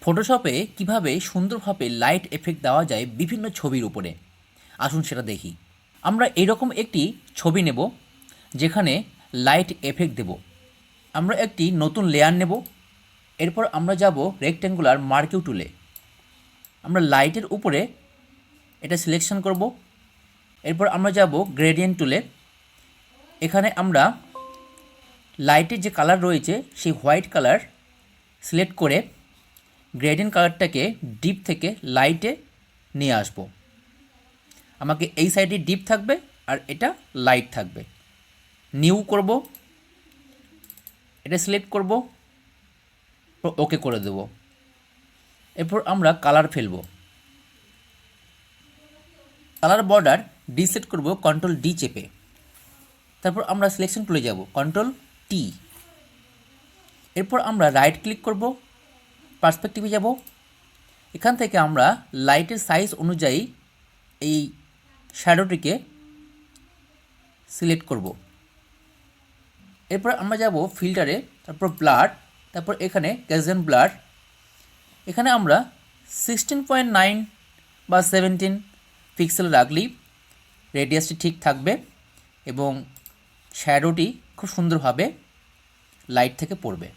ফটোশপে কিভাবে সুন্দরভাবে light effect দেওয়া যায় বিভিন্ন ছবির উপরে, আসুন সেটা দেখি। আমরা এরকম একটি ছবি নেব যেখানে লাইট এফেক্ট দেব। আমরা একটি নতুন লেয়ার নেব। এরপর আমরা যাব রেক্ট্যাঙ্গুলার মার্কিউ টুলে। আমরা লাইটের উপরে এটা সিলেকশন করব। এরপর আমরা যাব গ্রেডিয়েন্ট টুলে। এখানে আমরা লাইটের যে কালার রয়েছে সেই হোয়াইট কালার সিলেক্ট করে গ্রেডিয়েন্ট কালারটাকে ডিপ থেকে লাইটে নিয়ে আসব। আমাকে এই সাইডে ডিপ থাকবে আর এটা লাইট থাকবে। নিউ করব, এটা সিলেক্ট করব, ওকে করে দেব। এরপর আমরা কালার ফেলব। কালার বর্ডার ডিসেট করব কন্ট্রোল ডি চেপে। তারপর আমরা সিলেকশন টুলে যাব, কন্ট্রোল টি। এরপর আমরা রাইট ক্লিক করব, পার্সপেক্টিভে যাব। এখান থেকে আমরা লাইটের সাইজ অনুযায়ী এই শ্যাডোটিকে সিলেক্ট করব। এরপর আমরা যাব ফিল্টারে, তারপর ব্লার, তারপর এখানে গ্যাসিয়ান ব্লার। এখানে আমরা 16.9 বা 17 পিক্সেল রাখলেই রেডিয়াসটি ঠিক থাকবে এবং শ্যাডোটি খুব সুন্দরভাবে লাইট থেকে পড়বে।